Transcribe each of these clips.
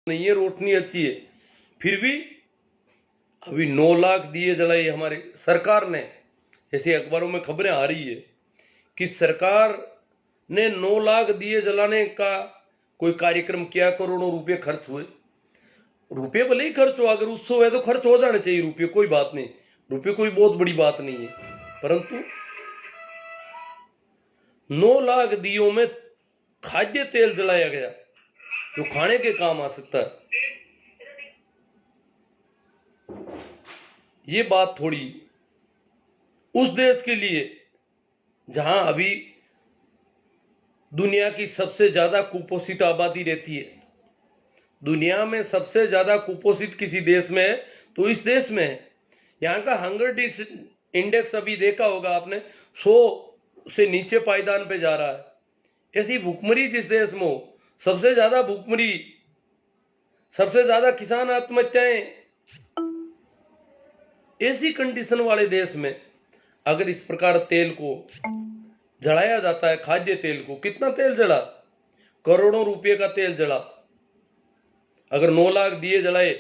नहीं है, रोशनी अच्छी है, फिर भी अभी 9 लाख दिए जलाए हमारे सरकार ने। ऐसे अखबारों में खबरें आ रही है कि सरकार ने 9 लाख दिए जलाने का कोई कार्यक्रम किया, करोड़ों रुपए खर्च हुए। रुपये भले ही खर्च हो, अगर उत्सव है तो खर्च हो जाने चाहिए रुपये, कोई बात नहीं, रुपये कोई बहुत बड़ी बात नहीं है, परंतु 9 लाख दियों में खाद्य तेल जलाया गया जो खाने के काम आ सकता है। ये बात थोड़ी उस देश के लिए जहां अभी दुनिया की सबसे ज्यादा कुपोषित आबादी रहती है, दुनिया में सबसे ज्यादा कुपोषित किसी देश में है तो इस देश में है। यहाँ का हंगर इंडेक्स अभी देखा होगा आपने, 100 से नीचे पायदान पे जा रहा है। ऐसी भूखमरी जिस देश में हो, सबसे ज्यादा भूखमरी, सबसे ज्यादा किसान आत्महत्याएं, ऐसी कंडीशन वाले देश में अगर इस प्रकार तेल को जलाया जाता है, खाद्य तेल को, कितना तेल जला, करोड़ों रुपए का तेल जला। अगर 9 लाख दिए जलाए,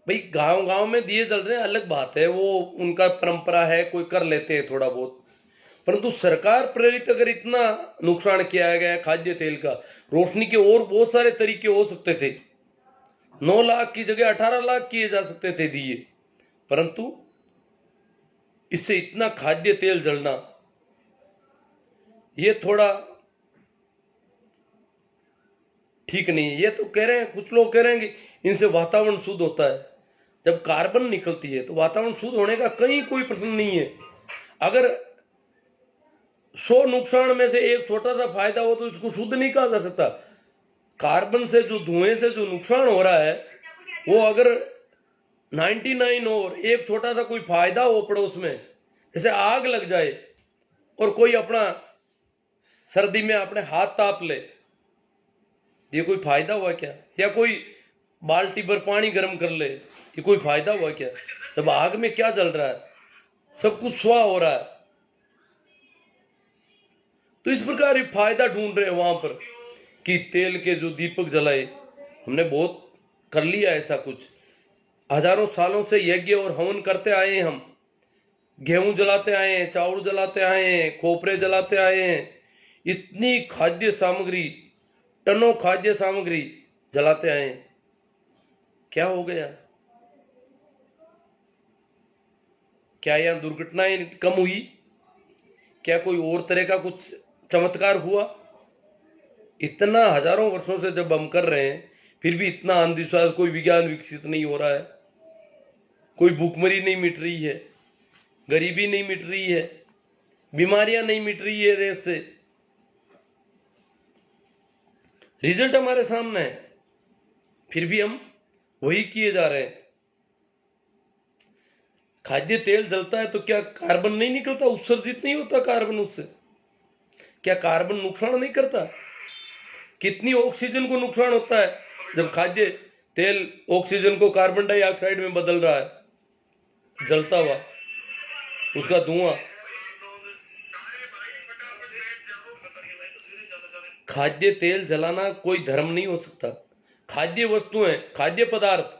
भाई गांव गांव में दिए जल रहे हैं अलग बात है, वो उनका परंपरा है, कोई कर लेते हैं थोड़ा बहुत, परंतु सरकार प्रेरित अगर इतना नुकसान किया गया है खाद्य तेल का, रोशनी के और बहुत सारे तरीके हो सकते थे। 9 लाख की जगह 18 लाख किए जा सकते थे दिए, परंतु इससे इतना खाद्य तेल जलना, ये थोड़ा ठीक नहीं है। ये तो कह रहे हैं, कुछ लोग कह रहे हैं कि इनसे वातावरण शुद्ध होता है। जब कार्बन निकलती है तो वातावरण शुद्ध होने का कहीं कोई प्रश्न नहीं है। अगर 100 नुकसान में से एक छोटा सा फायदा हो तो इसको शुद्ध नहीं कहा जा सकता। कार्बन से जो धुएं से जो नुकसान हो रहा है, वो अगर 99 और एक छोटा सा कोई फायदा हो पड़ोस में, जैसे आग लग जाए और कोई अपना सर्दी में अपने हाथ ताप ले, ये कोई फायदा हुआ क्या? या कोई बाल्टी पर पानी गर्म कर ले, ये कोई फायदा हुआ क्या? सब आग में क्या जल रहा है, सब कुछ स्वाह हो रहा है। तो इस प्रकार ये फायदा ढूंढ रहे हैं वहां पर कि तेल के जो दीपक जलाए। हमने बहुत कर लिया ऐसा कुछ, हजारों सालों से यज्ञ और हवन करते आए हैं हम, गेहूं जलाते आए हैं, चावल जलाते आए हैं, खोपरे जलाते आए हैं, इतनी खाद्य सामग्री, टनों खाद्य सामग्री जलाते आए हैं। क्या हो गया? क्या यहां दुर्घटनाएं कम हुई? क्या कोई और तरह का कुछ चमत्कार हुआ? इतना हजारों वर्षों से जब हम कर रहे हैं, फिर भी इतना अंधविश्वास, कोई विज्ञान विकसित नहीं हो रहा है, कोई भूखमरी नहीं मिट रही है, गरीबी नहीं मिट रही है, बीमारियां नहीं मिट रही है देश से। रिजल्ट हमारे सामने है, फिर भी हम वही किए जा रहे हैं। खाद्य तेल जलता है तो क्या कार्बन नहीं निकलता, उत्सर्जित नहीं होता कार्बन उससे? क्या कार्बन नुकसान नहीं करता? कितनी ऑक्सीजन को नुकसान होता है जब खाद्य तेल ऑक्सीजन को कार्बन डाइऑक्साइड में बदल रहा है, जलता हुआ उसका धुआं। खाद्य तेल जलाना कोई धर्म नहीं हो सकता। खाद्य वस्तुएं, खाद्य पदार्थ,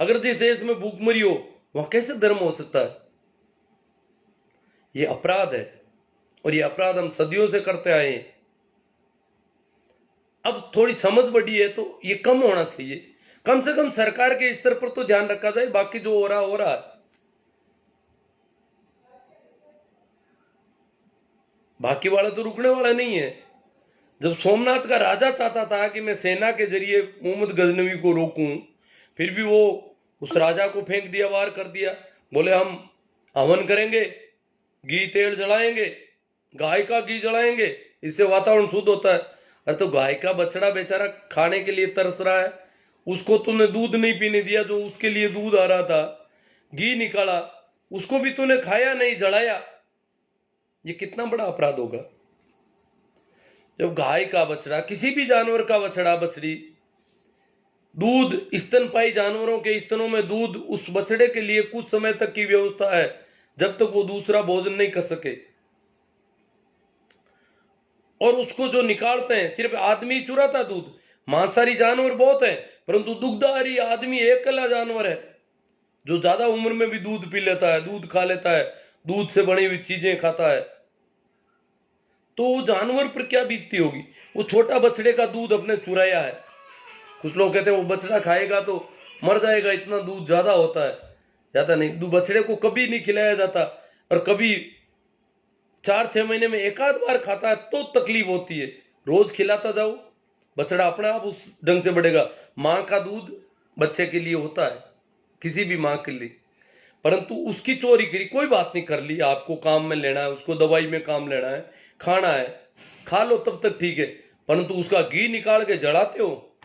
अगर जिस देश में भूखमरी हो वहां कैसे धर्म हो सकता है? ये अपराध है, और ये अपराध हम सदियों से करते आए हैं। अब थोड़ी समझ बढ़ी है तो ये कम होना चाहिए। कम से कम सरकार के स्तर पर तो ध्यान रखा जाए, बाकी जो हो रहा है। बाकी वाला तो रुकने वाला नहीं है। जब सोमनाथ का राजा चाहता था कि मैं सेना के जरिए मोहम्मद गजनवी को रोकूं, फिर भी वो उस राजा को फेंक दिया, वार कर दिया। बोले हम हवन करेंगे, घी तेल जलाएंगे, गाय का घी जलाएंगे, इससे वातावरण शुद्ध होता है। अरे तो गाय का बछड़ा बेचारा खाने के लिए तरस रहा है, उसको तूने दूध नहीं पीने दिया, जो उसके लिए दूध आ रहा था, घी निकाला, उसको भी तूने खाया नहीं, जलाया। ये कितना बड़ा अपराध होगा? जब गाय का बछड़ा, किसी भी जानवर का बछड़ा बछड़ी, दूध, स्तनपायी जानवरों के स्तनों में दूध उस बछड़े के लिए कुछ समय तक की व्यवस्था है, जब तक वो दूसरा भोजन नहीं कर सके। और उसको जो निकालते हैं, सिर्फ आदमी चुराता दूध, मांसाहारी जानवर बहुत है, परंतु दुग्धाहारी आदमी एकला जानवर है जो ज्यादा उम्र में भी दूध पी लेता है, दूध खा लेता है, दूध से बनी हुई चीजें खाता है, तो वो जानवर पर क्या बीतती होगी। वो छोटा बछड़े का दूध अपने चुराया है। कुछ लोग कहते हैं वो बछड़ा खाएगा तो मर जाएगा, इतना दूध ज्यादा होता है। ज्यादा नहीं, बछड़े को कभी नहीं खिलाया जाता, और कभी 4-6 महीने में एक आध बार खाता है तो तकलीफ होती है। रोज खिलाता जाओ, बछड़ा अपने आप उस ढंग से बढ़ेगा। माँ का दूध बच्चे के लिए होता है, किसी भी माँ के लिए, परंतु उसकी चोरी करी कोई बात नहीं, कर ली, आपको काम में लेना है, उसको दवाई में काम लेना है, खाना है, खा लो तब तक ठीक है, परंतु उसका घी निकाल के जलाते हो।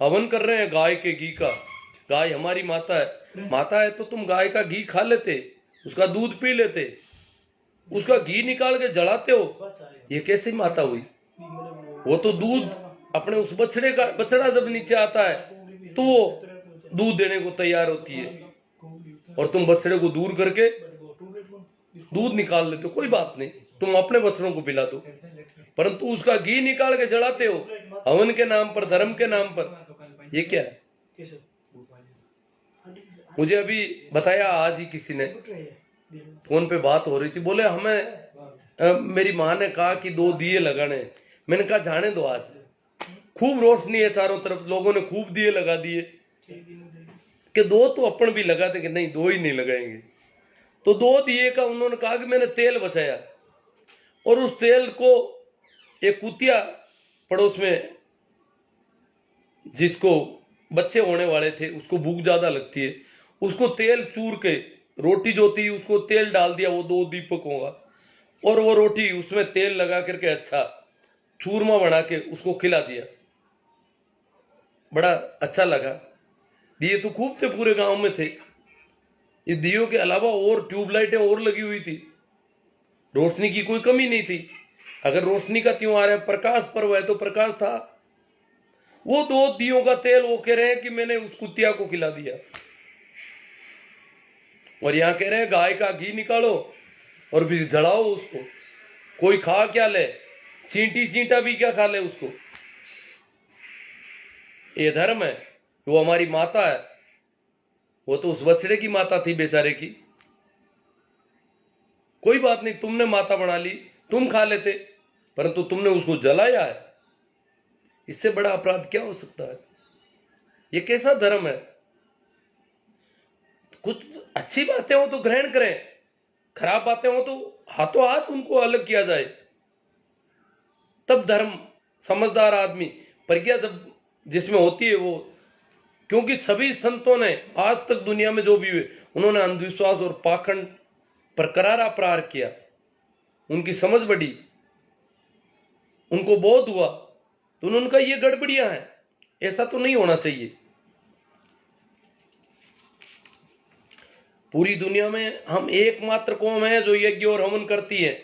हवन कर रहे हैं गाय के घी का, गाय हमारी माता है, माता है तो तुम गाय का घी खा लेते, उसका दूध पी लेते, उसका घी निकाल के जलाते हो, ये कैसी माता हुई। वो तो दूध अपने उस बछड़े का, बछड़ा जब नीचे आता है तो वो दूध देने को तैयार होती है, और तुम बछड़े को दूर करके दूध निकाल लेते हो। कोई बात नहीं, तुम अपने बछड़ों को पिला दो, परंतु उसका घी निकाल के जलाते हो हवन के नाम पर, धर्म के नाम पर। ये क्या है। मुझे अभी बताया आज ही किसी ने, फोन पे बात हो रही थी, बोले हमें मेरी माँ ने कहा कि 2 दिए लगाने। मैंने कहा जाने दो, आज खूब रोशनी है चारों तरफ, लोगों ने खूब दिए लगा दिए, कि 2 तो अपन भी लगा देंगे। नहीं, 2 ही नहीं लगाएंगे। तो 2 दिए का उन्होंने कहा कि मैंने तेल बचाया, और उस तेल को एक कुतिया पड़ोस में, जिसको बच्चे होने वाले थे, उसको भूख ज्यादा लगती है, उसको तेल चूर के, रोटी जो थी उसको तेल डाल दिया, वो 2 दीपकों का, और वो रोटी उसमें तेल लगा करके अच्छा चूरमा बना के उसको खिला दिया। बड़ा अच्छा लगा। दिए तो खूब थे, पूरे गांव में थे। ये दियों के अलावा और ट्यूबलाइटें और लगी हुई थी, रोशनी की कोई कमी नहीं थी। अगर रोशनी का त्योहार है, प्रकाश पर्व है, तो प्रकाश था। वो 2 दियों का तेल वो कह रहे हैं कि मैंने उस कुतिया को खिला दिया, और यहां कह रहे हैं गाय का घी निकालो और फिर जलाओ उसको। कोई खा क्या ले, चींटी चींटा भी क्या खा ले उसको। ये धर्म है। वो हमारी माता है, वो तो उस बछड़े की माता थी बेचारे की। कोई बात नहीं, तुमने माता बना ली, तुम खा लेते, परंतु तुमने उसको जलाया है। इससे बड़ा अपराध क्या हो सकता है। ये कैसा धर्म है। कुछ अच्छी बातें हो तो ग्रहण करें, खराब बातें हो तो हाथों हाथ उनको अलग किया जाए, तब धर्म। समझदार आदमी, प्रज्ञा जब जिसमें होती है वो, क्योंकि सभी संतों ने आज तक दुनिया में जो भी हुए, उन्होंने अंधविश्वास और पाखंड पर करारा प्रहार किया। उनकी समझ बढ़ी, उनको बोध हुआ, तो उन्होंने कहा ये गड़बड़ियां हैं, ऐसा तो नहीं होना चाहिए। पूरी दुनिया में हम एकमात्र कौम है जो यज्ञ और हवन करती है,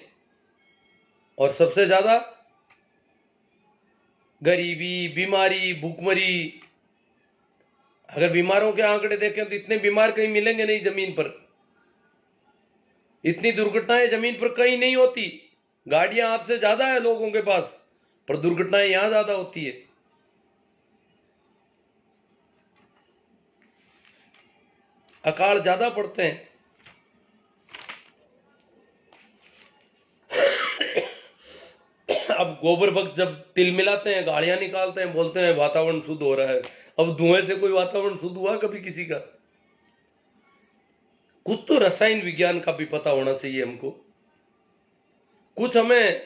और सबसे ज्यादा गरीबी, बीमारी, भूखमरी। अगर बीमारों के आंकड़े देखें तो इतने बीमार कहीं मिलेंगे नहीं जमीन पर। इतनी दुर्घटनाएं जमीन पर कहीं नहीं होती। गाड़ियां आपसे ज्यादा है लोगों के पास, पर दुर्घटनाएं यहां ज्यादा होती है। अकाल ज्यादा पड़ते हैं। अब गोबर भक्त जब तिल मिलाते हैं, गाड़ियां निकालते हैं, बोलते हैं वातावरण शुद्ध हो रहा है। अब धुएं से कोई वातावरण शुद्ध हुआ कभी किसी का। कुछ तो रसायन विज्ञान का भी पता होना चाहिए हमको। कुछ हमें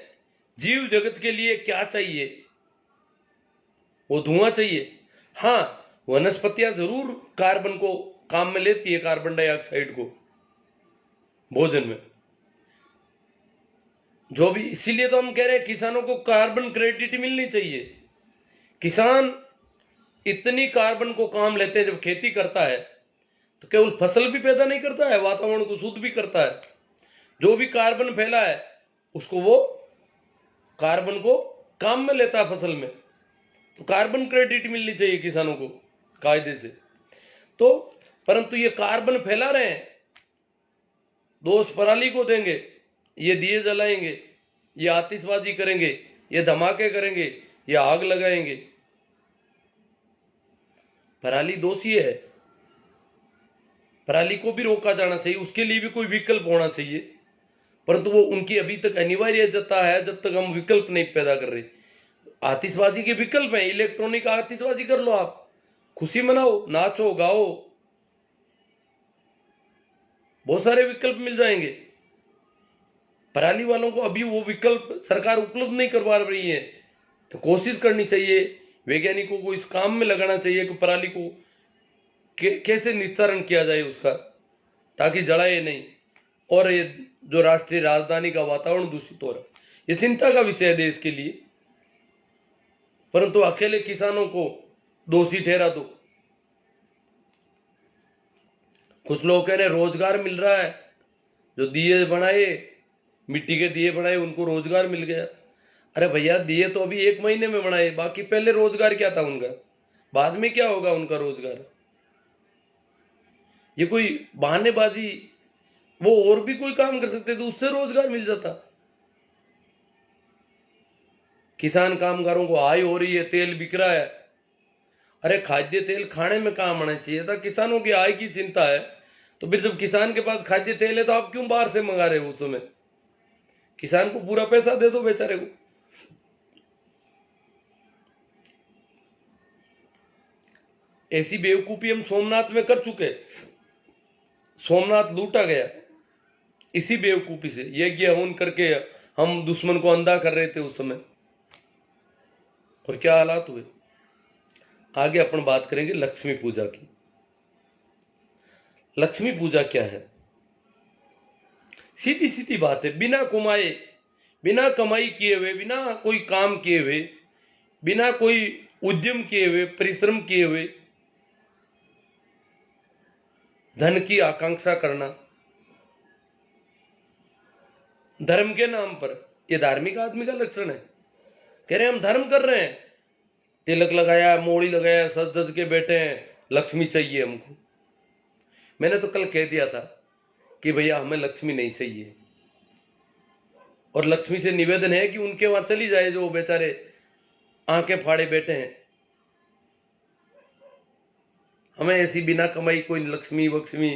जीव जगत के लिए क्या चाहिए, वो धुआं चाहिए। हाँ, वनस्पतियां जरूर कार्बन को काम में लेती है, कार्बन डाइऑक्साइड को भोजन में, जो भी। इसीलिए तो हम कह रहे हैं किसानों को कार्बन क्रेडिट मिलनी चाहिए। किसान इतनी कार्बन को काम लेते हैं, जब खेती करता है तो केवल फसल भी पैदा नहीं करता है, वातावरण को शुद्ध भी करता है। जो भी कार्बन फैला है उसको वो कार्बन को काम में लेता है फसल में, तो कार्बन क्रेडिट मिलनी चाहिए किसानों को कायदे से। तो परंतु ये कार्बन फैला रहे हैं, दोष पराली को देंगे, ये दिए जलाएंगे, ये आतिशबाजी करेंगे, ये धमाके करेंगे, ये आग लगाएंगे। पराली दोषी है, पराली को भी रोका जाना चाहिए, उसके लिए भी कोई विकल्प होना चाहिए, परंतु वो उनकी अभी तक अनिवार्यता है जब तक हम विकल्प नहीं पैदा कर रहे। आतिशबाजी के विकल्प हैं, इलेक्ट्रॉनिक आतिशबाजी कर लो, आप खुशी मनाओ, नाचो गाओ, बहुत सारे विकल्प मिल जाएंगे। पराली वालों को अभी वो विकल्प सरकार उपलब्ध नहीं करवा रही है, तो कोशिश करनी चाहिए, वैज्ञानिकों को इस काम में लगाना चाहिए कि पराली को कैसे निस्तारण किया जाए उसका, ताकि जलाए नहीं। और ये जो राष्ट्रीय राजधानी का वातावरण दूषित हो रहा है, ये चिंता का विषय है देश के लिए, परंतु अकेले किसानों को दोषी ठहरा दो। कुछ लोग कह रहे रोजगार मिल रहा है, जो दिए बनाए, मिट्टी के दिए बनाए, उनको रोजगार मिल गया। अरे भैया, दिए तो अभी 1 महीने में बनाए, बाकी पहले रोजगार क्या था उनका, बाद में क्या होगा उनका रोजगार? ये कोई बहानेबाजी, वो और भी कोई काम कर सकते तो उससे रोजगार मिल जाता। किसान कामगारों को आय हो रही है, तेल बिक रहा है, अरे खाद्य तेल खाने में काम आना चाहिए था, किसानों की आय की चिंता है, तो फिर जब किसान के पास खाद्य तेल है तो आप क्यों बाहर से मंगा रहे हो? उस समय किसान को पूरा पैसा दे दो बेचारे को। ऐसी बेवकूफी हम सोमनाथ में कर चुके, सोमनाथ लूटा गया इसी बेवकूफी से, यज्ञ हवन करके हम दुश्मन को अंधा कर रहे थे उस समय, और क्या हालात हुए। आगे अपन बात करेंगे लक्ष्मी पूजा की। लक्ष्मी पूजा क्या है? सीधी सीधी बात है, बिना कमाए, बिना कमाई किए हुए, बिना कोई काम किए हुए, बिना कोई उद्यम किए हुए, परिश्रम किए हुए धन की आकांक्षा करना, धर्म के नाम पर, यह धार्मिक आदमी का लक्षण है। कह रहे हम धर्म कर रहे हैं, तिलक लगाया, मोड़ी लगाया, सज धज के बैठे हैं, लक्ष्मी चाहिए हमको। मैंने तो कल कह दिया था कि भैया हमें लक्ष्मी नहीं चाहिए, और लक्ष्मी से निवेदन है कि उनके वहां चली जाए जो बेचारे आंखें फाड़े बैठे हैं। हमें ऐसी बिना कमाई कोई लक्ष्मी वक्ष्मी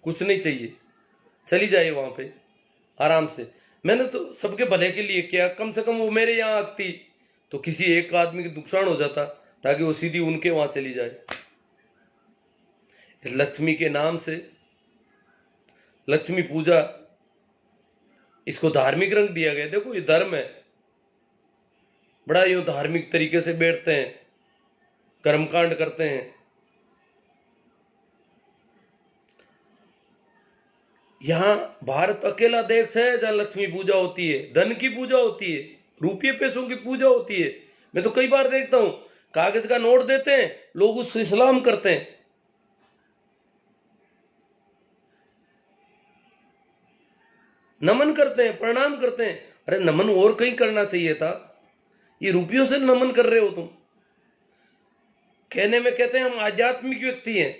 कुछ नहीं चाहिए, चली जाए वहां पे आराम से। मैंने तो सबके भले के लिए किया, कम से कम वो मेरे यहाँ आती तो किसी एक आदमी को नुकसान हो जाता, ताकि वो सीधी उनके वहां चली जाए। लक्ष्मी के नाम से लक्ष्मी पूजा, इसको धार्मिक रंग दिया गया। देखो ये धर्म है, बड़ा ये धार्मिक तरीके से बैठते हैं, कर्मकांड करते हैं। यहां भारत अकेला देश है जहां लक्ष्मी पूजा होती है, धन की पूजा होती है, रुपये पैसों की पूजा होती है। मैं तो कई बार देखता हूं, कागज का नोट देते हैं, लोग उसको सलाम करते हैं। नमन करते हैं, प्रणाम करते हैं। अरे नमन और कहीं करना चाहिए था, ये रुपयों से नमन कर रहे हो तुम। कहने में कहते हैं हम आध्यात्मिक व्यक्ति हैं,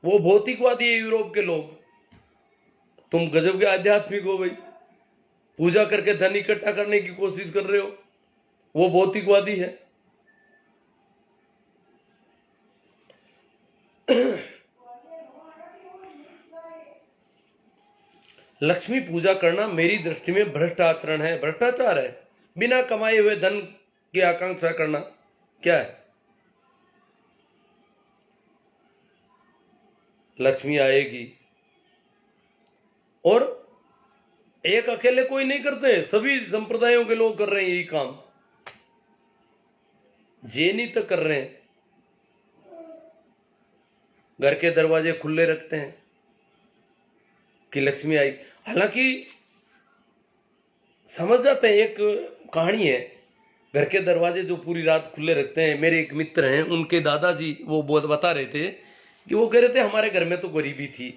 वो भौतिकवादी है यूरोप के लोग। तुम गजब के आध्यात्मिक हो भाई, पूजा करके धन इकट्ठा करने की कोशिश कर रहे हो, वो भौतिकवादी है। लक्ष्मी पूजा करना मेरी दृष्टि में भ्रष्ट आचरण है, भ्रष्टाचार है। बिना कमाए हुए धन की आकांक्षा करना क्या है? लक्ष्मी आएगी, और एक अकेले कोई नहीं करते, सभी संप्रदायों के लोग कर रहे हैं यही काम। जैनी तक कर रहे हैं, घर के दरवाजे खुले रखते हैं कि लक्ष्मी आई। हालांकि समझ जाते हैं, एक कहानी है, घर के दरवाजे जो पूरी रात खुले रखते हैं। मेरे एक मित्र हैं, उनके दादाजी वो बहुत बता रहे थे कि वो कह रहे थे हमारे घर में तो गरीबी थी,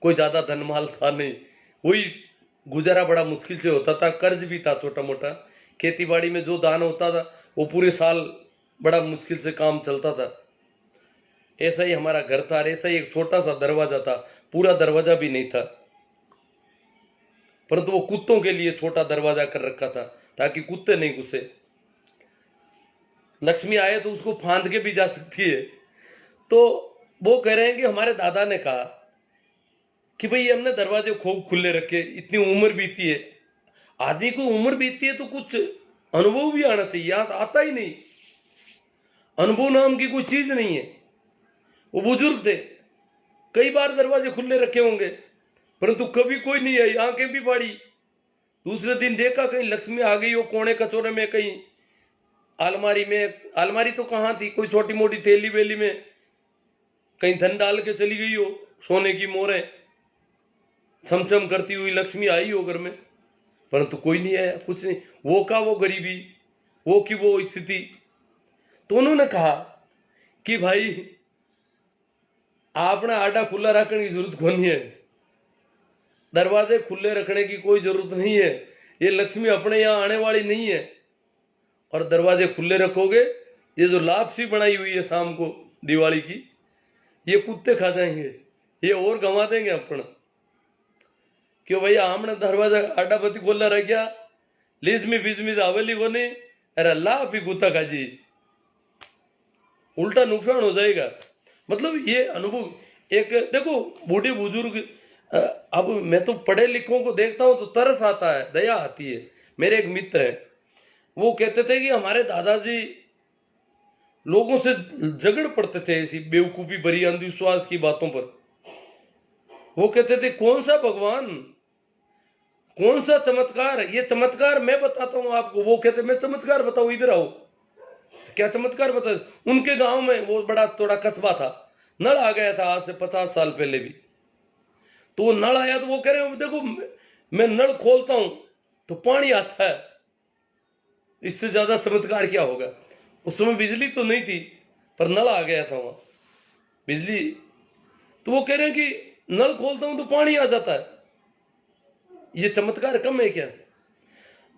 कोई ज्यादा धन माल था नहीं, वही गुजारा बड़ा मुश्किल से होता था, कर्ज भी था छोटा मोटा, खेती बाड़ी में जो दान होता था वो पूरे साल बड़ा मुश्किल से काम चलता था। ऐसा ही हमारा घर था, ऐसा ही एक छोटा सा दरवाजा था, पूरा दरवाजा भी नहीं था, परंतु वो कुत्तों के लिए छोटा दरवाजा कर रखा था ताकि कुत्ते नहीं घुसे। लक्ष्मी आए तो उसको फांद के भी जा सकती है। तो वो कह रहे हैं कि हमारे दादा ने कहा कि भाई हमने दरवाजे खूब खुले रखे, इतनी उम्र बीती है। आदमी को उम्र बीतती है तो कुछ अनुभव भी आना चाहिए, याद आता ही नहीं। अनुभव नाम की कोई चीज नहीं है। वो बुजुर्ग थे, कई बार दरवाजे खुले रखे होंगे, परंतु कभी कोई नहीं आई, आंखें भी फाड़ी। दूसरे दिन देखा कहीं लक्ष्मी आ गई हो कोने कचोरे में, कहीं अलमारी में, अलमारी तो कहाँ थी, कोई छोटी मोटी थैली वेली में कहीं धन डाल के चली गई हो, सोने की मोहरें छमछम करती हुई लक्ष्मी आई हो घर में, परंतु कोई नहीं आया, कुछ नहीं। वो का वो गरीबी, वो की वो स्थिति। तो उन्होंने कहा कि भाई आपने आटा खुला रखने की जरूरत कौन है, दरवाजे खुले रखने की कोई जरूरत नहीं है। ये लक्ष्मी अपने यहां आने वाली नहीं है। और दरवाजे खुले रखोगे, ये जो लापसी बनाई हुई है शाम को दिवाली की, ये कुत्ते खा जाएंगे, ये और गंवा देंगे अपन। क्यों भैया हमने दरवाजा आटा पति खोला रह गया, लीज में बीज में आवेली कोनी, अरे अल्लाह भी गुत्ता खाजी, उल्टा नुकसान हो जाएगा। मतलब ये अनुभव एक, देखो बूढ़े बुजुर्ग, अब मैं तो पढ़े लिखों को देखता हूं तो तरस आता है, दया आती है। मेरे एक मित्र है, वो कहते थे कि हमारे दादाजी लोगों से झगड़ पड़ते थे ऐसी बेवकूफी भरी अंधविश्वास की बातों पर। वो कहते थे कौन सा भगवान, कौन सा चमत्कार, ये चमत्कार मैं बताता हूं आपको। वो कहते मैं चमत्कार बताऊं, इधर आओ, क्या चमत्कार बता। उनके गांव में वो बड़ा थोड़ा कस्बा था, नल आ गया था आज से 50 साल पहले भी। तो वो नल आया तो वो कह रहे देखो मैं नल खोलता हूं तो पानी आता है, इससे ज्यादा चमत्कार क्या होगा। उस समय बिजली तो नहीं थी, पर नल आ गया था वहां बिजली। तो वो कह रहे हैं कि नल खोलता हूं तो पानी आ जाता है, ये चमत्कार कम है क्या।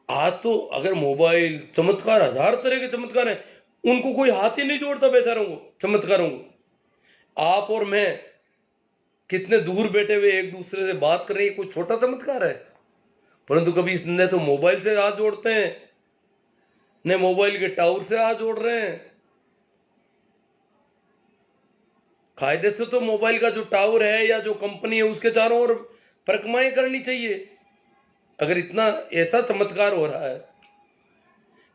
आज तो अगर मोबाइल, चमत्कार हजार तरह के चमत्कार हैं, उनको कोई हाथ ही नहीं जोड़ता बेचारों को, चमत्कारों को। आप और मैं कितने दूर बैठे हुए एक दूसरे से बात कर रहे हैं, कोई छोटा चमत्कार है। परंतु कभी इसने तो मोबाइल से हाथ जोड़ते हैं, ने मोबाइल के टावर से हाथ जोड़ रहे हैं। कायदे से तो मोबाइल का जो टावर है या जो कंपनी है उसके चारों ओर परिक्रमाएं करनी चाहिए। अगर इतना ऐसा चमत्कार हो रहा है,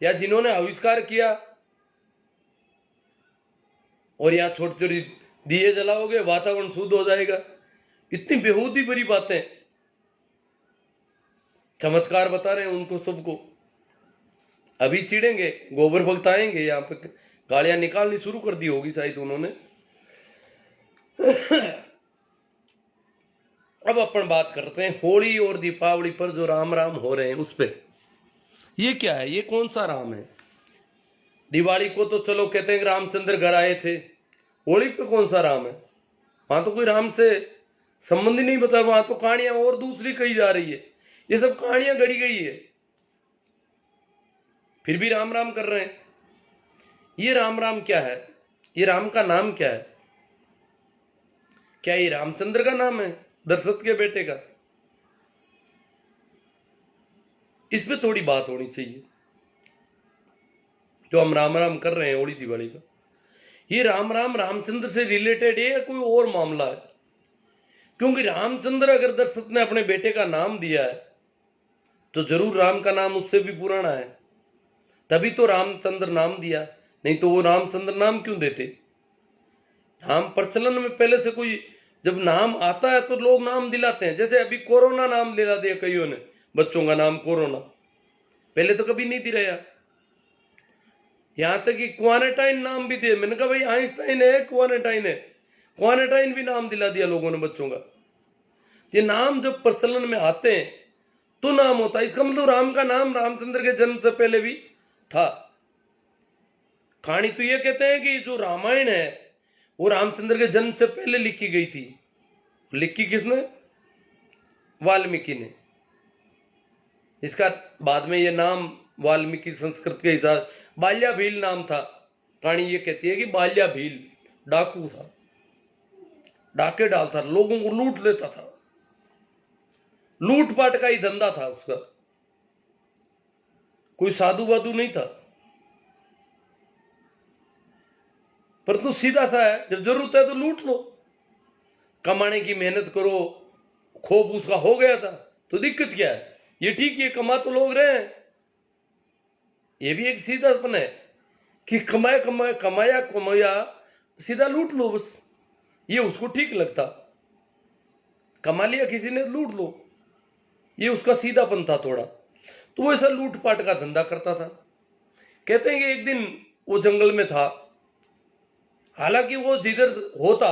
या जिन्होंने आविष्कार किया, और या छोटी छोटी दिए जलाओगे वातावरण शुद्ध हो जाएगा, इतनी बेहूदी भरी बातें, चमत्कार बता रहे हैं उनको सबको। अभी चिड़ेंगे, गोबर भगताएंगे, यहाँ पे गालियां निकालनी शुरू कर दी होगी शायद उन्होंने। अब अपन बात करते हैं होली और दीपावली पर जो राम राम हो रहे हैं उस पे। ये क्या है, ये कौन सा राम है। दिवाली को तो चलो कहते हैं कि रामचंद्र घर आए थे, होली पे कौन सा राम है। वहां तो कोई राम से संबंध ही नहीं बता, वहां तो कहानियां और दूसरी कही जा रही है। ये सब कहानियां गढ़ी गई है, फिर भी राम राम कर रहे हैं। ये राम राम क्या है, ये राम का नाम क्या है। क्या ये रामचंद्र का नाम है, दशरथ के बेटे का। इस पे थोड़ी बात होनी चाहिए। जो हम राम राम कर रहे हैं होली दिवाली का, ये राम राम रामचंद्र से रिलेटेड है या कोई और मामला है। क्योंकि रामचंद्र अगर दशरथ ने अपने बेटे का नाम दिया है तो जरूर राम का नाम उससे भी पुराना है, तभी तो रामचंद्र नाम दिया, नहीं तो वो रामचंद्र नाम क्यों देते। नाम प्रचलन में पहले से कोई जब नाम आता है तो लोग नाम दिलाते हैं। जैसे अभी कोरोना नाम दिला दिया कईयों ने, बच्चों का नाम कोरोना, पहले तो कभी नहीं दिलाया। यहां तक कि क्वारंटाइन नाम भी दिए। मैंने कहा भाई आइंस्टाइन है, क्वारंटाइन है, क्वारंटाइन भी नाम दिला दिया लोगों ने बच्चों का। ये नाम जब प्रचलन में आते हैं तो नाम होता है, इसका मतलब राम का नाम रामचंद्र के जन्म से पहले भी था। कहानी तो ये कहते हैं कि जो रामायण है वो रामचंद्र के जन्म से पहले लिखी गई थी। लिखी किसने, वाल्मीकि ने। इसका बाद में ये नाम वाल्मीकि संस्कृत के हिसाब, बाल्या भील नाम था। कहानी ये कहती है कि बाल्या भील डाकू था, डाके डालता था, लोगों को लूट लेता था, लूटपाट का ही धंधा था उसका, कोई साधु वाधु नहीं था। परंतु सीधा सा है, जब जरूरत है तो लूट लो, कमाने की मेहनत करो, खौफ उसका हो गया था तो दिक्कत क्या है, ये ठीक है, कमा तो लोग रहे हैं। ये भी एक सीधापन है कि कमाया सीधा लूट लो, बस ये उसको ठीक लगता। कमा लिया किसी ने, लूट लो, ये उसका सीधापन था थोड़ा। तो वो ऐसा लूटपाट का धंधा करता था। कहते हैं कि एक दिन वो जंगल में था, हालांकि वो जिधर होता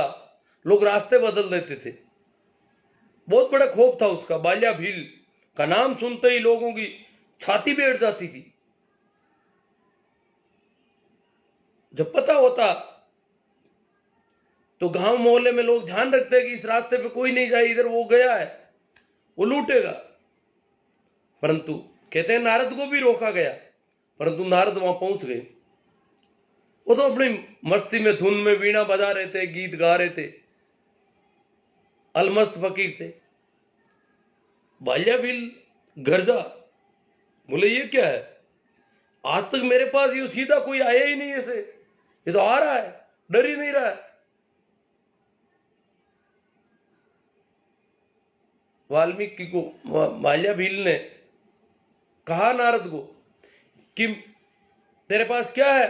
लोग रास्ते बदल देते थे, बहुत बड़ा खौफ था उसका। बाल्या भील का नाम सुनते ही लोगों की छाती बैठ जाती थी। जब पता होता तो गांव मोहल्ले में लोग ध्यान रखते हैं कि इस रास्ते पे कोई नहीं जाए, इधर वो गया है, वो लूटेगा। परंतु कहते हैं नारद को भी रोका गया, परंतु नारद वहां पहुंच गए। वो तो अपनी मस्ती में, धुन में वीणा बजा रहे थे, गीत गा रहे थे, अलमस्त फकीर थे। बाल्या भील गर्जा, बोले ये क्या है, आज तक मेरे पास ये सीधा कोई आया ही नहीं ऐसे, ये तो आ रहा है, डर ही नहीं रहा है। वाल्मीकि को, बाल्या भील ने कहा नारद को कि तेरे पास क्या है,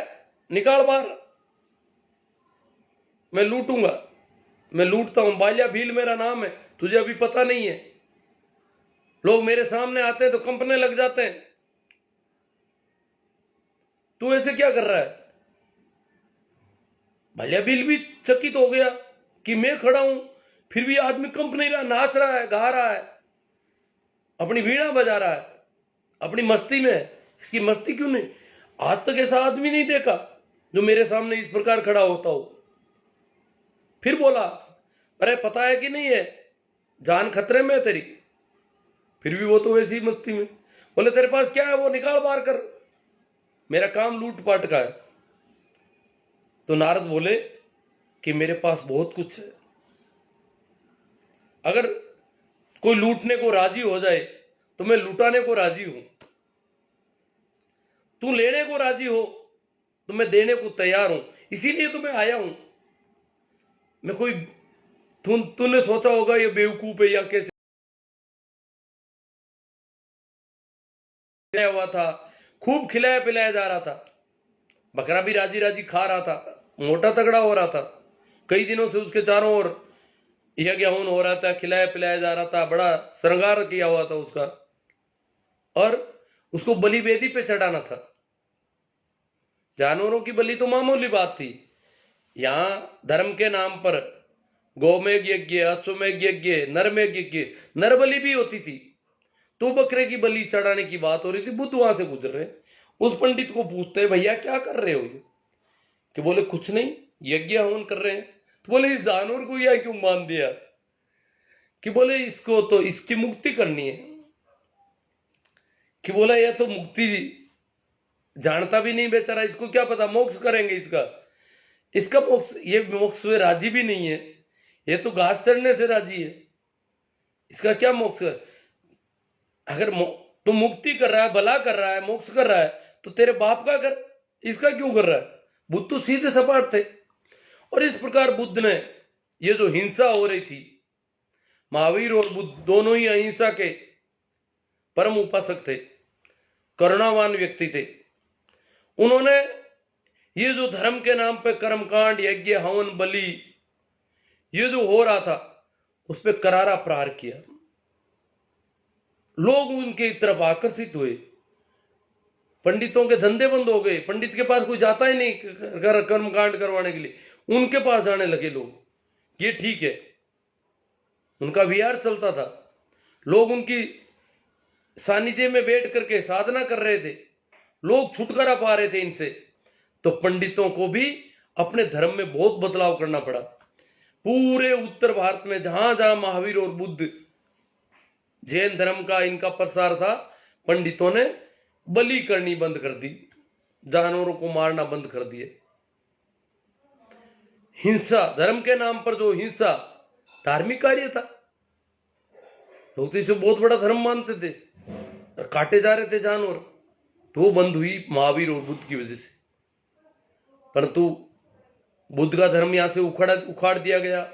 निकाल बाहर, मैं लूटूंगा, मैं लूटता हूं। बाल्या भील मेरा नाम है, तुझे अभी पता नहीं है। लोग मेरे सामने आते हैं तो कंपने लग जाते हैं, तू ऐसे क्या कर रहा है। बाल्या भील भी चकित हो गया कि मैं खड़ा हूं, फिर भी आदमी कंप नहीं रहा, नाच रहा है, गा रहा है, अपनी वीणा बजा रहा है, अपनी मस्ती में। इसकी मस्ती क्यों नहीं, आज तक ऐसा आदमी नहीं देखा जो मेरे सामने इस प्रकार खड़ा होता हो। फिर बोला, अरे पता है कि नहीं है, जान खतरे में है तेरी। फिर भी वो तो वैसी मस्ती में। बोले तेरे पास क्या है, वो निकाल बाहर कर, मेरा काम लूटपाट का है। तो नारद बोले कि मेरे पास बहुत कुछ है, अगर कोई लूटने को राजी हो जाए तो मैं लुटाने को राजी हूं, तू लेने को राजी हो तो मैं देने को तैयार हूं, इसीलिए तो मैं आया हूं। मैं कोई, तूने सोचा होगा ये बेवकूफ है या कैसे हुआ था, खूब खिलाया पिलाया जा रहा था, बकरा भी राजी राजी खा रहा था, मोटा तगड़ा हो रहा था, कई दिनों से उसके चारों ओर यज्ञ हवन हो रहा था, खिलाया पिलाया जा रहा था, बड़ा श्रृंगार किया हुआ था उसका, और उसको बलि वेदी पे चढ़ाना था। जानवरों की बलि तो मामूली बात थी, यहां धर्म के नाम पर गौमेघ यज्ञ, अश्वमेघ यज्ञ, नरमेघ यज्ञ, नर बलि भी होती थी। तो बकरे की बलि चढ़ाने की बात हो रही थी। बुद्ध वहां से गुजर रहे, उस पंडित को पूछते, भैया क्या कर रहे हो ये, कि बोले कुछ नहीं, यज्ञ हवन कर रहे हैं। तो बोले इस जानवर को यह क्यों मान दिया, कि बोले इसको तो इसकी मुक्ति करनी है। कि बोला यह तो मुक्ति जानता भी नहीं बेचारा, इसको क्या पता मोक्ष करेंगे इसका मोक्ष, ये मोक्ष में राजी भी नहीं है, ये तो घास चढ़ने से राजी है, इसका क्या मोक्ष है। अगर तो मुक्ति कर रहा है, भला कर रहा है, मोक्ष कर रहा है, तो तेरे बाप का कर, इसका क्यों कर रहा है। बुद्ध तो सीधे सपाट थे। और इस प्रकार बुद्ध ने, ये जो हिंसा हो रही थी, महावीर और बुद्ध दोनों ही अहिंसा के परम उपासक थे, करुणावान व्यक्ति थे। उन्होंने ये जो धर्म के नाम पे कर्मकांड, यज्ञ, हवन, बलि, ये जो हो रहा था, उस पर करारा प्रहार किया। लोग उनके तरफ आकर्षित हुए, पंडितों के धंधे बंद हो गए, पंडित के पास कोई जाता ही नहीं कर्मकांड करवाने के लिए, उनके पास जाने लगे लोग। ये ठीक है, उनका विहार चलता था, लोग उनकी सानिध्य में बैठ करके साधना कर रहे थे, लोग छुटकारा पा रहे थे इनसे। तो पंडितों को भी अपने धर्म में बहुत बदलाव करना पड़ा। पूरे उत्तर भारत में जहां जहां महावीर और बुद्ध, जैन धर्म का इनका प्रसार था, पंडितों ने बलि करनी बंद कर दी, जानवरों को मारना बंद कर दिए। हिंसा, धर्म के नाम पर जो हिंसा, धार्मिक कार्य था, लोग तो इसे बहुत बड़ा धर्म मानते थे, और काटे जा रहे थे जानवर, तो वो बंद हुई महावीर और बुद्ध की वजह से। परंतु बुद्ध का धर्म यहां से उखाड़ दिया गया,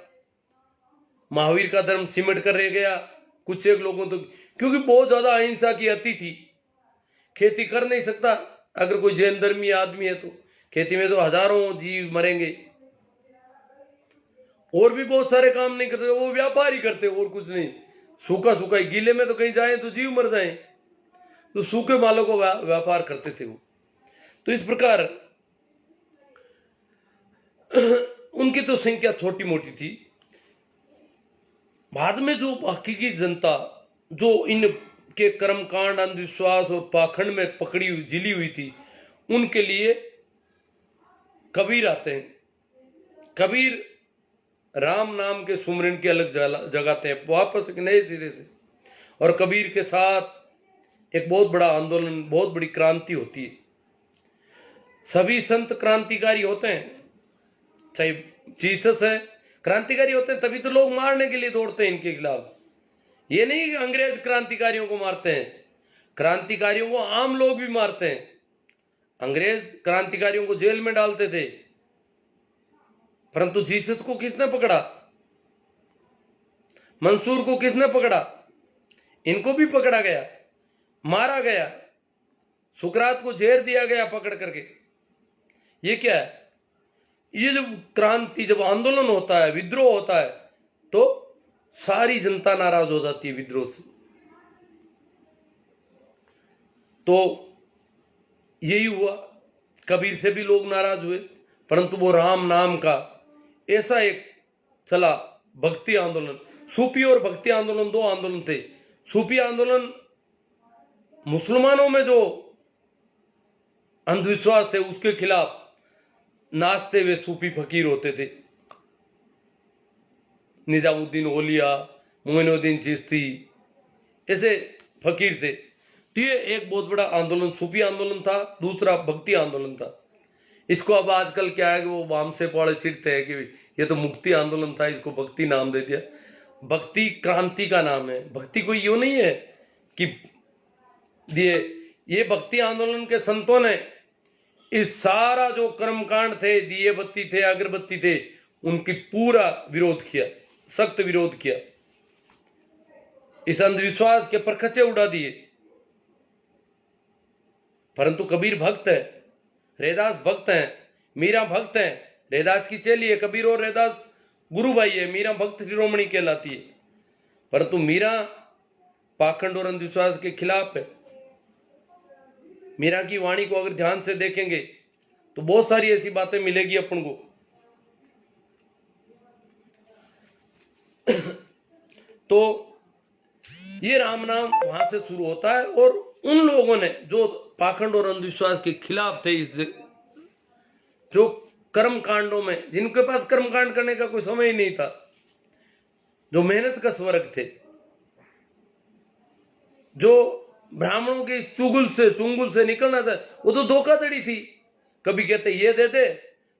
महावीर का धर्म सिमट कर रह गया कुछ एक लोगों तो, क्योंकि बहुत ज्यादा अहिंसा की अति थी। खेती कर नहीं सकता अगर कोई जैन धर्मी आदमी है तो, खेती में तो हजारों जीव मरेंगे। और भी बहुत सारे काम नहीं करते, वो व्यापार ही करते और कुछ नहीं। सूखा सूखा ही, गीले में तो कहीं जाए तो जीव मर जाए, तो सूखे मालों को व्यापार करते थे वो। तो इस प्रकार उनकी तो संख्या छोटी मोटी थी। बाद में जो हकीकी जनता जो इनके कर्मकांड, अंधविश्वास और पाखंड में पकड़ी हुई जिली हुई थी, उनके लिए कबीर आते हैं। कबीर राम नाम के सुमरन की अलग जगाते हैं वापस एक नए सिरे से, और कबीर के साथ एक बहुत बड़ा आंदोलन, बहुत बड़ी क्रांति होती है। सभी संत क्रांतिकारी होते हैं, चाहे जीसस है क्रांतिकारी होते हैं, तभी तो लोग मारने के लिए दौड़ते हैं इनके खिलाफ। ये नहीं कि अंग्रेज क्रांतिकारियों को मारते हैं, क्रांतिकारियों को आम लोग भी मारते हैं। अंग्रेज क्रांतिकारियों को जेल में डालते थे, परंतु जीसस को किसने पकड़ा? मंसूर को किसने पकड़ा? इनको भी पकड़ा गया, मारा गया, सुकरात को जेर दिया गया पकड़ करके। ये क्या है? ये जब क्रांति, जब आंदोलन होता है, विद्रोह होता है, तो सारी जनता नाराज हो जाती है विद्रोह से। तो यही हुआ, कबीर से भी लोग नाराज हुए, परंतु वो राम नाम का ऐसा एक चला भक्ति आंदोलन। सूफी और भक्ति आंदोलन दो आंदोलन थे। सूफी आंदोलन मुसलमानों में जो अंधविश्वास थे उसके खिलाफ नाचते हुए सूफी फकीर होते थे। निजामुद्दीन औलिया, मोइनुद्दीन चिश्ती, ऐसे फकीर थे। तो ये एक बहुत बड़ा आंदोलन सूफी आंदोलन था। दूसरा भक्ति आंदोलन था। इसको अब आजकल क्या है कि वो वाम से पौड़े चिढ़ते हैं कि ये तो मुक्ति आंदोलन था, इसको भक्ति नाम दे दिया। भक्ति क्रांति का नाम है। भक्ति कोई यूं नहीं है कि ये भक्ति आंदोलन के संतों ने इस सारा जो कर्मकांड थे, दिए बत्ती थे, अगरबत्ती थे, उनकी पूरा विरोध किया, सख्त विरोध किया। इस अंधविश्वास के परखचे उड़ा दिए। परंतु कबीर भक्त है, रैदास भक्त हैं, मीरा भक्त हैं। रैदास की चेली है कबीर, और रैदास गुरु भाई है। मीरा भक्त शिरोमणि कहलाती है। परंतु मीरा पाखंड और अंधविश्वास के खिलाफ है। मीरा की वाणी को अगर ध्यान से देखेंगे तो बहुत सारी ऐसी बातें मिलेगी अपन को। तो ये राम नाम वहां से शुरू होता है, और उन लोगों ने जो पाखंड और अंधविश्वास के खिलाफ थे, जो कर्म कांडों में, जिनके पास कर्म कांड करने का कोई समय ही नहीं था, जो मेहनत का स्वर्ग थे, जो ब्राह्मणों के चुंगल से निकलना था, वो तो धोखाधड़ी थी। कभी कहते ये दे दे,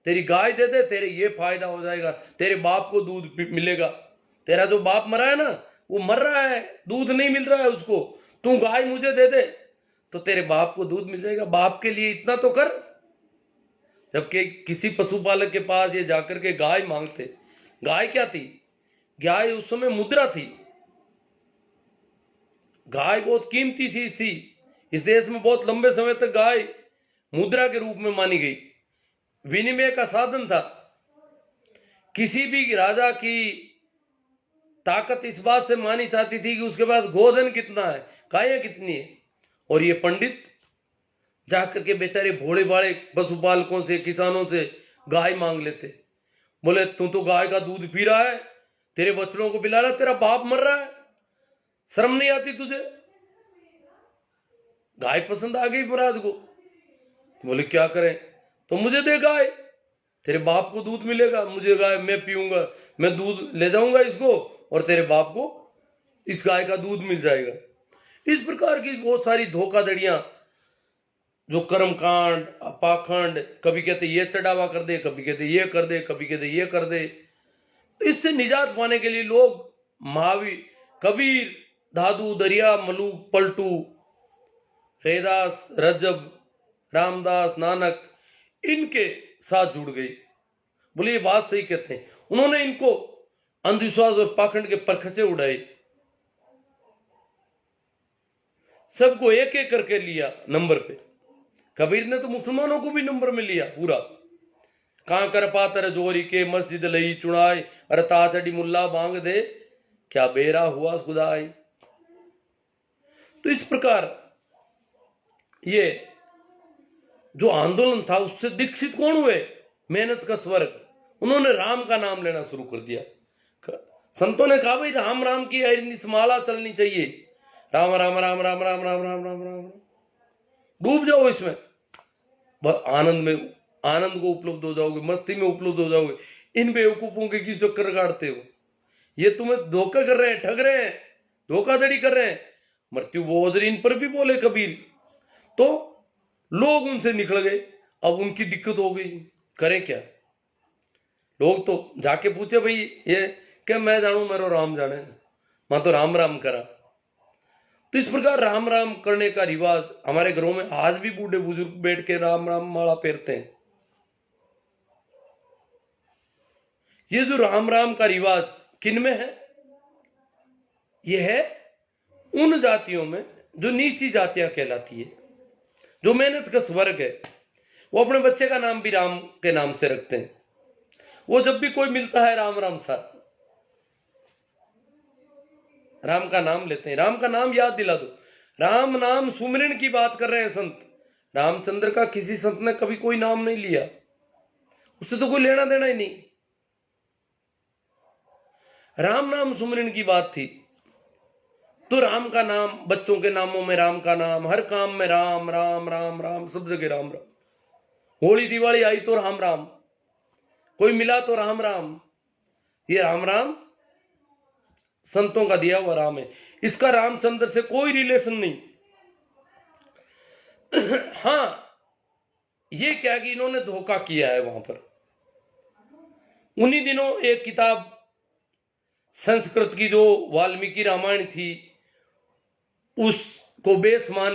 तेरी गाय दे दे, तेरे ये फायदा हो जाएगा, तेरे बाप को दूध मिलेगा। तेरा जो बाप मरा है ना, वो मर रहा है, दूध नहीं मिल रहा है उसको, तू गाय मुझे दे दे तो तेरे बाप को दूध मिल जाएगा। बाप के लिए इतना तो कर। जबकि किसी पशुपालक के पास ये जाकर के गाय मांगते। गाय क्या थी? गाय उस समय मुद्रा थी। गाय बहुत कीमती चीज थी। इस देश में बहुत लंबे समय तक गाय मुद्रा के रूप में मानी गई, विनिमय का साधन था। किसी भी राजा की ताकत इस बात से मानी जाती थी कि उसके पास गोधन कितना है, गायें कितनी है। और ये पंडित जाकर के बेचारे भोले भाले पशुपालकों से, किसानों से गाय मांग लेते। बोले तू तो गाय का दूध पी रहा है, तेरे बच्चों को पिला रहा, तेरा बाप मर रहा है, शर्म नहीं आती तुझे? गाय पसंद आ गई महाराज को। बोले क्या करें? तो मुझे दे गाय, तेरे बाप को दूध मिलेगा, मुझे गाय, मैं पीऊंगा, मैं दूध ले जाऊंगा इसको, और तेरे बाप को इस गाय का दूध मिल जाएगा। इस प्रकार की बहुत सारी धोखाधड़ियां, जो कर्मकांड, पाखंड, कभी कहते ये चढ़ावा कर दे, कभी कहते ये कर दे, कभी कहते ये कर दे। इससे निजात पाने के लिए लोग महावीर, कबीर, दादू, दरिया, मलूक, पलटू, रैदास, रजब, रामदास, नानक, इनके साथ जुड़ गई। बोले ये बात सही कहते हैं। उन्होंने इनको अंधविश्वास और पाखंड के परखचे उड़ाए, सबको एक एक करके लिया नंबर पे। कबीर ने तो मुसलमानों को भी नंबर में लिया पूरा। कहां कर पातर जोरी के मस्जिद लई चुनाई, अरे ताचड़ी मुल्ला बांग दे, क्या बेरा हुआ खुदाई। तो इस प्रकार ये जो आंदोलन था उससे दीक्षित कौन हुए? मेहनत का स्वर्ग। उन्होंने राम का नाम लेना शुरू कर दिया। संतों ने कहा भाई राम राम की माला चलनी चाहिए, राम राम राम राम राम राम राम राम राम। डूब जाओ इसमें, आनंद में, आनंद को उपलब्ध हो जाओगे, मस्ती में उपलब्ध हो जाओगे। इन बेवकूफों के क्यों चक्कर काटते हो? ये तुम्हें धोखा कर रहे हैं, ठग रहे हैं, धोखाधड़ी कर रहे हैं। मृत्यु बोधरी इन पर भी बोले कबीर, तो लोग उनसे निकल गए। अब उनकी दिक्कत हो गई, करें क्या? लोग तो जाके पूछे भाई ये क्या, मैं जानू मेरा राम जाने, मैं तो राम राम करा। तो इस प्रकार राम राम करने का रिवाज हमारे घरों में आज भी बूढ़े बुजुर्ग बैठ के राम राम माला फेरते हैं। ये जो राम राम का रिवाज किन में है? यह है उन जातियों में जो नीची जातियां कहलाती है, जो मेहनत का स्वर्ग है। वो अपने बच्चे का नाम भी राम के नाम से रखते हैं। वो जब भी कोई मिलता है राम राम सा, राम का नाम लेते हैं। राम का नाम याद दिला दो, राम नाम सुमिरन की बात कर रहे हैं संत। रामचंद्र का किसी संत ने कभी कोई नाम नहीं लिया, उससे तो कोई लेना देना ही नहीं। राम नाम सुमिरन की बात थी। तो राम का नाम, बच्चों के नामों में राम का नाम, हर काम में राम राम राम राम, सब जगह राम राम। होली दिवाली आई तो राम राम, कोई मिला तो राम राम। ये राम राम संतों का दिया हुआ राम है। इसका रामचंद्र से कोई रिलेशन नहीं। हां, ये क्या कि इन्होंने धोखा किया है वहां पर। उन्हीं दिनों एक किताब संस्कृत की जो वाल्मीकि रामायण थी, उसको बेस मान